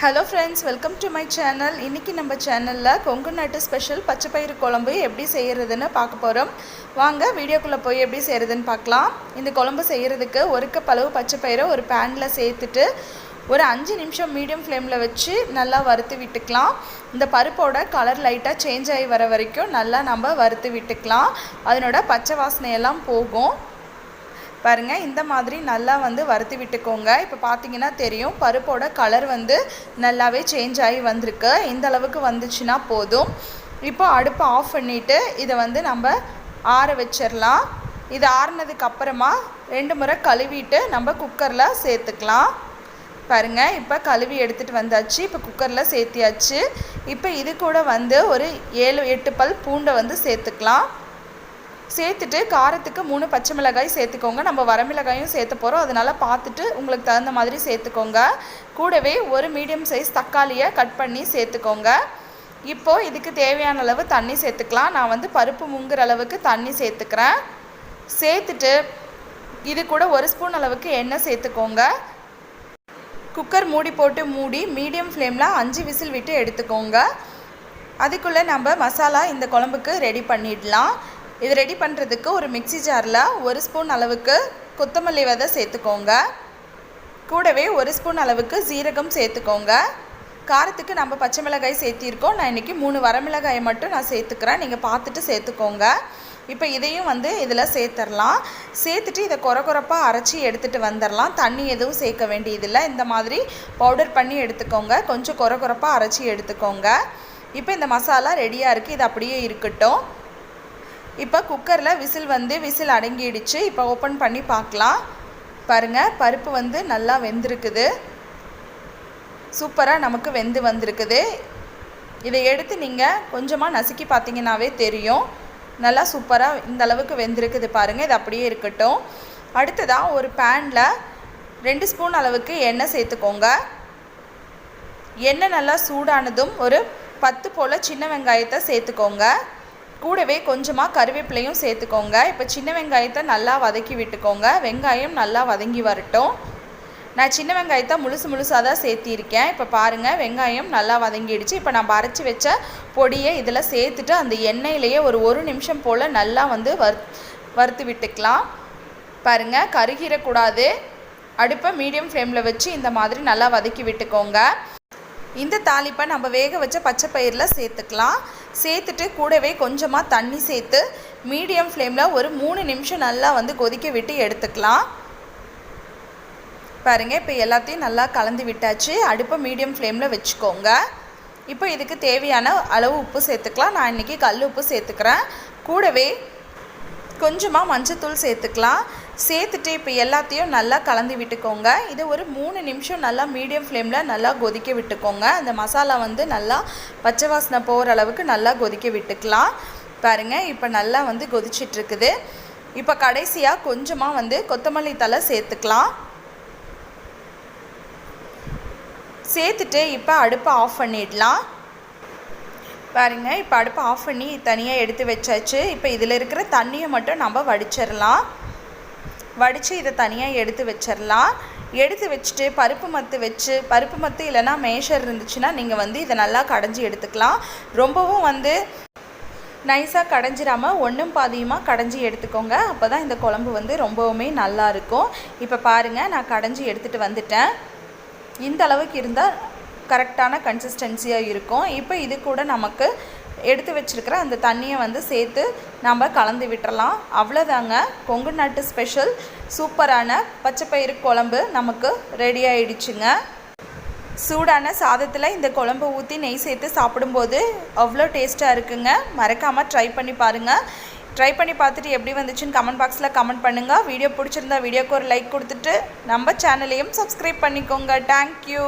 Hello friends, welcome to my channel. இன்னைக்கு நம்ம சேனல்ல கொங்குநாட்டு ஸ்பெஷல் பச்சை பயிறு குழம்பு எப்படி செய்யறதுன்னு பார்க்க போறோம். வாங்க வீடியோக்குள்ள போய் எப்படி செய்யறதுன்னு பார்க்கலாம். இந்த குழம்பு செய்யிறதுக்கு 1 கப் அளவு பச்சை பயிரை ஒரு panல சேர்த்துட்டு ஒரு 5 நிமிஷம் மீடியம் ஃப்ளேம்ல வச்சு நல்லா வறுத்து விட்டுக்கலாம். இந்த பருப்போட கலர் லைட்டா சேஞ்ச் ஆகி வர வரைக்கும் நல்லா நம்ம வறுத்து விட்டுக்கலாம். அதனோட பச்சை வாசனை எல்லாம் போகும். பாருங்க இந்த மாதிரி நல்லா வறுத்து விட்டுக்கோங்க. இப்போ பாத்தீங்கன்னா தெரியும் பருப்போட கலர் நல்லாவே சேஞ்ச் ஆகி வந்திருக்கு. இந்த அளவுக்கு வந்துச்சுனா போதும். இப்போ அடுப்பை ஆஃப் பண்ணிட்டு இத நம்ம ஆற வெச்சிரலாம். இது ஆறுனதுக்கு அப்புறமா 2 முறை கழுவிட்டு நம்ம குக்கர்ல சேர்த்துக்கலாம். பாருங்க இப்போ கழுவி எடுத்துட்டு வந்தாச்சு. இப்போ குக்கர்ல சேர்த்தியாச்சு. இப்போ இது கூட ஒரு 7-8 பல் பூண்டை சேர்த்துக்கலாம். சேர்த்துட்டு காரத்துக்கு 3 பச்சை மிளகாய் சேர்த்துக்கோங்க. நம்ம வரமிளகாயும் சேர்த்த போறோம். அதனால பார்த்துட்டு உங்களுக்கு தகுந்த மாதிரி சேர்த்துக்கோங்க. கூடவே ஒரு மீடியம் சைஸ் தக்காளியை கட் பண்ணி சேர்த்துக்கோங்க. இப்போ இதுக்கு தேவையான அளவு தண்ணி சேர்த்துக்கலாம். நான் பருப்பு முங்குற அளவுக்கு தண்ணி சேர்த்துக்கிறேன். சேர்த்துட்டு இது கூட 1 ஸ்பூன் அளவுக்கு எண்ணெய் சேர்த்துக்கோங்க. குக்கர் மூடி போட்டு மூடி மீடியம் ஃப்ளேம்ல 5 விசில் விட்டு எடுத்துக்கோங்க. அதுக்குள்ள நம்ம மசாலா இந்த குழம்புக்கு ரெடி பண்ணிடலாம். இது ரெடி பண்ணுறதுக்கு ஒரு மிக்ஸி ஜாரில் 1 ஸ்பூன் அளவுக்கு கொத்தமல்லி விதை சேர்த்துக்கோங்க. கூடவே 1 ஸ்பூன் அளவுக்கு ஜீரகம் சேர்த்துக்கோங்க. காரத்துக்கு நம்ம பச்சை மிளகாய் சேர்த்திருக்கோம். நான் இன்றைக்கி 3 வரமிளகாயை மட்டும் நான் சேர்த்துக்கிறேன். நீங்கள் பார்த்துட்டு சேர்த்துக்கோங்க. இப்போ இதையும் இதில் சேர்த்துடலாம். சேர்த்துட்டு இதை கொரப்பாக அரைச்சி எடுத்துகிட்டு வந்துடலாம். தண்ணி எதுவும் சேர்க்க வேண்டியதில்லை. இந்த மாதிரி பவுடர் பண்ணி எடுத்துக்கோங்க. கொஞ்சம் கொரப்பாக அரைச்சி எடுத்துக்கோங்க. இப்போ இந்த மசாலா ரெடியாக இருக்குது. இது அப்படியே இருக்கட்டும். இப்போ குக்கரில் விசில் அடங்கிடுச்சு. இப்போ ஓப்பன் பண்ணி பார்க்கலாம். பாருங்கள் பருப்பு நல்லா வெந்திருக்குது. சூப்பராக நமக்கு வெந்து வந்திருக்குது. இதை எடுத்து நீங்கள் கொஞ்சமாக நசுக்கி பார்த்தீங்கன்னாவே தெரியும். நல்லா சூப்பராக இந்த அளவுக்கு வெந்திருக்குது பாருங்கள். இது அப்படியே இருக்கட்டும். அடுத்ததாக ஒரு பேனில் 2 ஸ்பூன் அளவுக்கு எண்ணெய் சேர்த்துக்கோங்க. எண்ணெய் நல்லா சூடானதும் ஒரு 10 போல் சின்ன வெங்காயத்தை சேர்த்துக்கோங்க. கூடவே கொஞ்சமாக கருவேப்பிலையும் சேர்த்துக்கோங்க. இப்போ சின்ன வெங்காயத்தை நல்லா வதக்கி விட்டுக்கோங்க. வெங்காயம் நல்லா வதங்கி வரட்டும். நான் சின்ன வெங்காயத்தை முழுசாக தான் சேர்த்திருக்கேன். இப்போ பாருங்கள் வெங்காயம் நல்லா வதங்கிடுச்சு. இப்போ நம்ம அரைச்சி வச்ச பொடியை இதில் சேர்த்துட்டு அந்த எண்ணெயிலேயே ஒரு நிமிஷம் போல் நல்லா வறுத்து விட்டுக்கலாம். பாருங்கள் கருகிடக்கூடாது. அடுப்பை மீடியம் ஃப்ளேமில் வச்சு இந்த மாதிரி நல்லா வதக்கி விட்டுக்கோங்க. இந்த தாளிப்பை நம்ம வேக வச்ச பச்சை பயிரில் சேர்த்துக்கலாம். சேர்த்துட்டு கூடவே கொஞ்சமாக தண்ணி சேர்த்து மீடியம் ஃப்ளேமில் ஒரு 3 நிமிஷம் நல்லா கொதிக்க விட்டு எடுத்துக்கலாம். பாருங்கள் இப்போ எல்லாத்தையும் நல்லா கலந்து விட்டாச்சு. அடுப்பை மீடியம் ஃப்ளேமில் வச்சுக்கோங்க. இப்போ இதுக்கு தேவையான அளவு உப்பு சேர்த்துக்கலாம். நான் இன்றைக்கி கல் உப்பு சேர்த்துக்கிறேன். கூடவே கொஞ்சமாக மஞ்சத்தூள் சேர்த்துக்கலாம். சேர்த்துட்டு இப்போ எல்லாத்தையும் நல்லா கலந்து விட்டுக்கோங்க. இதை ஒரு 3 நிமிஷம் நல்லா மீடியம் ஃப்ளேமில் நல்லா கொதிக்க விட்டுக்கோங்க. அந்த மசாலா நல்லா பச்சை வாசனை போகிற அளவுக்கு நல்லா கொதிக்க விட்டுக்கலாம். பாருங்கள் இப்போ நல்லா கொதிச்சிட்ருக்குது. இப்போ கடைசியாக கொஞ்சமாக கொத்தமல்லி தழை சேர்த்துக்கலாம். சேர்த்துட்டு இப்போ அடுப்பை ஆஃப் பண்ணிடலாம். பாருங்க இப்போ அடுப்பை ஆஃப் பண்ணி தனியாக எடுத்து வச்சாச்சு. இப்போ இதில் இருக்கிற தண்ணியை மட்டும் நம்ம வடிச்சிடலாம். வடித்து இதை தனியாக எடுத்து வச்சிடலாம். எடுத்து வச்சுட்டு பருப்பு மத்து இல்லைன்னா மேஷர் இருந்துச்சுன்னா நீங்கள் இதை நல்லா கடைஞ்சி எடுத்துக்கலாம். ரொம்பவும் நைஸாக கடைஞ்சிடாமல் ஒன்றும் பாதியமாக கடைஞ்சி எடுத்துக்கோங்க. அப்போ தான் இந்த குழம்பு ரொம்பவுமே நல்லாயிருக்கும். இப்போ பாருங்கள் நான் கடைஞ்சி எடுத்துகிட்டு வந்துட்டேன். இந்த அளவுக்கு இருந்தால் கரெக்டான கன்சிஸ்டன்சியாக இருக்கும். இப்போ இது கூட நமக்கு எடுத்து வச்சுருக்கிற அந்த தண்ணியை சேர்த்து நம்ம கலந்து விட்டுறலாம். அவ்வளோதாங்க கொங்கு நாட்டு ஸ்பெஷல் சூப்பரான பச்சைப்பயிறு குழம்பு நமக்கு ரெடி ஆகிடுச்சுங்க. சூடான சாதத்தில் இந்த குழம்பு ஊற்றி நெய் சேர்த்து சாப்பிடும்போது அவ்வளோ டேஸ்ட்டாக இருக்குங்க. மறக்காமல் ட்ரை பண்ணி பாருங்கள். ட்ரை பண்ணி பார்த்துட்டு எப்படி வந்துச்சுன்னு கமெண்ட் பாக்ஸில் கமெண்ட் பண்ணுங்கள். வீடியோ பிடிச்சிருந்தா வீடியோக்கு ஒரு லைக் கொடுத்துட்டு நம்ம சேனலையும் சப்ஸ்கிரைப் பண்ணிக்கோங்க. தேங்க்யூ.